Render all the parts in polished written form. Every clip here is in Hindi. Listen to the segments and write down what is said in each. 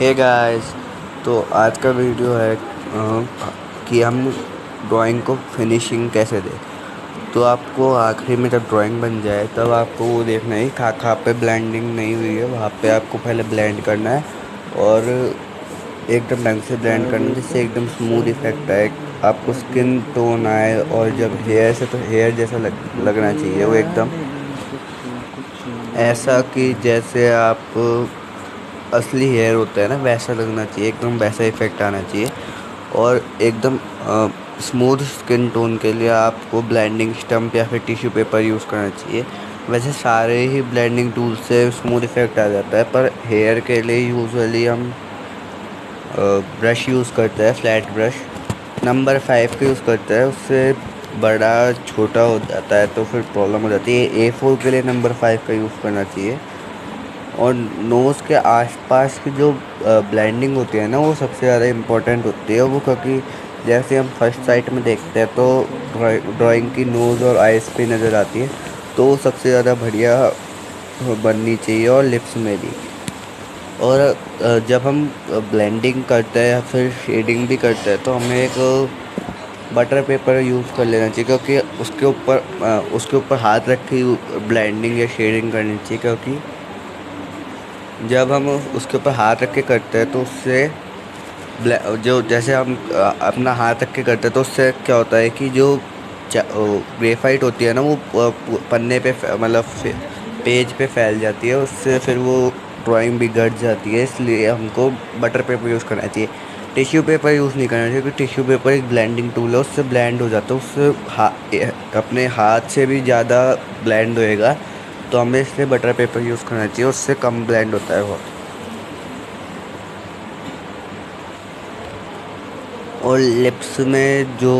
Hey guys. तो आज का वीडियो है कि हम ड्राइंग को फिनिशिंग कैसे दें। तो आपको आखिरी में जब ड्राइंग बन जाए तब आपको वो देखना है कहाँ पे ब्लेंडिंग नहीं हुई है, वहाँ पे आपको पहले ब्लेंड करना है और एकदम ढंग से ब्लेंड करना है जिससे एकदम स्मूथ इफेक्ट आए, आपको स्किन टोन आए। और जब हेयर से तो हेयर जैसा लगना चाहिए, वो एकदम ऐसा कि जैसे आप असली हेयर होता है ना वैसा लगना चाहिए, एकदम वैसा इफ़ेक्ट आना चाहिए। और एकदम स्मूथ स्किन टोन के लिए आपको ब्लेंडिंग स्टम्प या फिर टिश्यू पेपर यूज़ करना चाहिए। वैसे सारे ही ब्लेंडिंग टूल से स्मूथ इफ़ेक्ट आ जाता है, पर हेयर के लिए यूजुअली हम ब्रश यूज़ करते हैं, फ्लैट ब्रश नंबर 5 का यूज़ करते हैं। उससे बड़ा छोटा हो जाता है तो फिर प्रॉब्लम हो जाती है। A4 के लिए नंबर 5 का यूज़ करना चाहिए। और नोज़ के आसपास की जो ब्लेंडिंग होती है ना, वो सबसे ज़्यादा इम्पोर्टेंट होती है वो, क्योंकि जैसे हम फर्स्ट साइट में देखते हैं तो ड्राइंग की नोज़ और आइज़ पे नज़र आती है, तो वो सबसे ज़्यादा बढ़िया बननी चाहिए, और लिप्स में भी। और जब हम ब्लेंडिंग करते हैं या फिर शेडिंग भी करते हैं तो हमें एक बटर पेपर यूज़ कर लेना चाहिए, क्योंकि उसके ऊपर हाथ रख के ब्लेंडिंग या शेडिंग करनी चाहिए। क्योंकि जब हम उसके ऊपर हाथ रख के करते हैं तो उससे जो जैसे हम अपना हाथ रख के करते हैं तो उससे क्या होता है कि जो ग्रेफाइट होती है ना, वो पन्ने पे मतलब पेज पे फैल जाती है, उससे फिर वो ड्राइंग बिगड़ जाती है। इसलिए हमको बटर पेपर यूज़ करना चाहिए, टिश्यू पेपर यूज़ नहीं करना चाहिए, क्योंकि टिश्यू पेपर एक ब्लेंडिंग टूल है, उससे ब्लेंड हो जाता है, उससे अपने हाथ से भी ज़्यादा ब्लेंड होएगा। तो हमें इसलिए बटर पेपर यूज़ करना चाहिए, उससे कम ब्लेंड होता है वो। और लिप्स में जो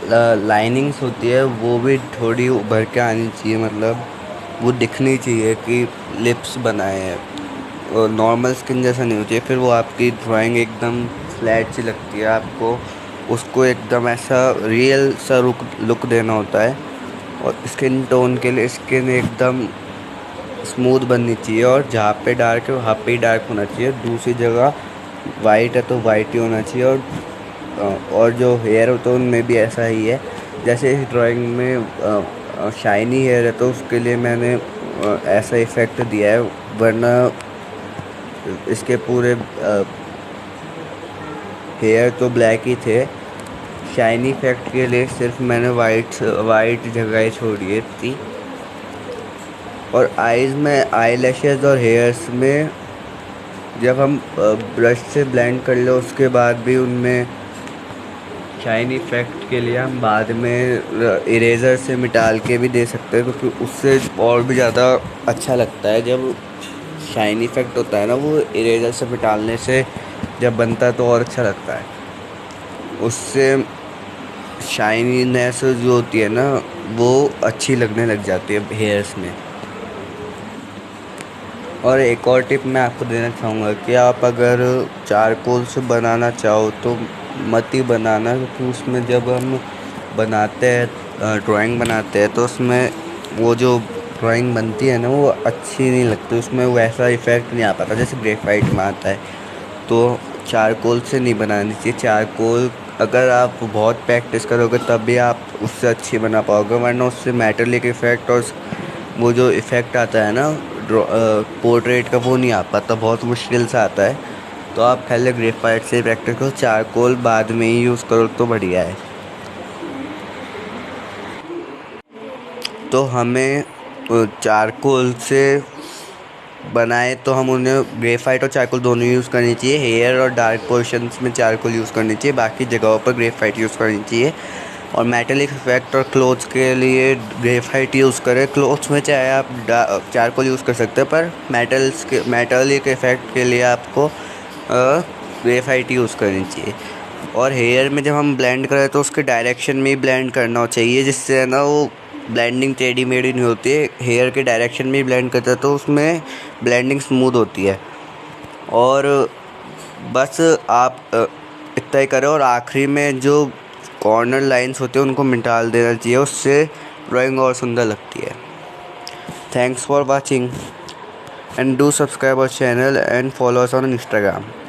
लाइनिंग्स होती है वो भी थोड़ी उभर के आनी चाहिए, मतलब वो दिखनी चाहिए कि लिप्स बनाए हैं, और नॉर्मल स्किन जैसा नहीं होती है, फिर वो आपकी ड्राइंग एकदम फ्लैट सी लगती है। आपको उसको एकदम ऐसा रियल सा लुक देना होता है। और स्किन टोन के लिए स्किन एकदम स्मूथ बननी चाहिए, और जहाँ पे डार्क है वहाँ पे ही डार्क होना चाहिए, दूसरी जगह वाइट है तो वाइट ही होना चाहिए। और जो हेयर होता है उनमें भी ऐसा ही है। जैसे इस ड्राइंग में शाइनी हेयर है तो उसके लिए मैंने ऐसा इफ़ेक्ट दिया है, वरना इसके पूरे हेयर तो ब्लैक ही थे। शाइनी इफ़ेक्ट के लिए सिर्फ मैंने वाइट जगह छोड़ी थी। और आईज़ में आईलैशेस और हेयर्स में जब हम ब्रश से ब्लेंड कर ले उसके बाद भी उनमें शाइन इफ़ेक्ट के लिए हम बाद में इरेज़र से मिटाल के भी दे सकते हैं, क्योंकि उससे और भी ज़्यादा अच्छा लगता है। जब शाइन इफ़ेक्ट होता है ना, वो इरेज़र से मिटालने से जब बनता है तो और अच्छा लगता है। उससे शाइनीनेस जो होती है ना, वो अच्छी लगने लग जाती है हेयर्स में। और एक और टिप मैं आपको देना चाहूँगा कि आप अगर चारकोल से बनाना चाहो तो मत ही बनाना, क्योंकि उसमें जब हम बनाते हैं ड्राइंग बनाते हैं तो उसमें वो जो ड्राइंग बनती है ना, वो अच्छी नहीं लगती, उसमें वैसा इफ़ेक्ट नहीं आ पाता जैसे ग्रेफाइट में आता है। तो चारकोल से नहीं बनानी चाहिए। चारकोल अगर आप बहुत प्रैक्टिस करोगे तब भी आप उससे अच्छी बना पाओगे, वरना उससे मेटालिक इफ़ेक्ट और वो जो इफ़ेक्ट आता है ना पोर्ट्रेट का, वो नहीं आ पाता, बहुत मुश्किल से आता है। तो आप पहले ग्रेफाइट से प्रैक्टिस करो, चारकोल बाद में ही यूज़ करो तो बढ़िया है। तो हमें चारकोल से बनाए तो हम उन्हें ग्रेफाइट और चारकोल दोनों यूज़ करनी चाहिए। हेयर और डार्क पोर्शंस में चारकोल यूज़ करनी चाहिए, बाकी जगहों पर ग्रेफाइट यूज़ करनी चाहिए। और मेटालिक इफेक्ट और क्लोथ्स के लिए ग्रेफाइट यूज़ करें। क्लोथ्स में चाहे आप चारकोल यूज़ कर सकते हैं, पर मेटालिक इफेक्ट के लिए आपको ग्रेफाइट यूज़ करनी चाहिए। और हेयर में जब हम ब्लेंड करें तो उसके डायरेक्शन में ही ब्लेंड करना चाहिए, जिससे है ना वो ब्लेंडिंग टेढ़ी मेढ़ी नहीं होती है। हेयर के डायरेक्शन में ही ब्लेंड करते हैं तो उसमें ब्लेंडिंग स्मूथ होती है। और बस आप इतना ही करें, और आखिरी में जो कॉर्नर लाइंस होते हैं उनको मिटा देना चाहिए, उससे ड्राइंग और सुंदर लगती है। Thanks for watching and do subscribe our channel and follow us on Instagram.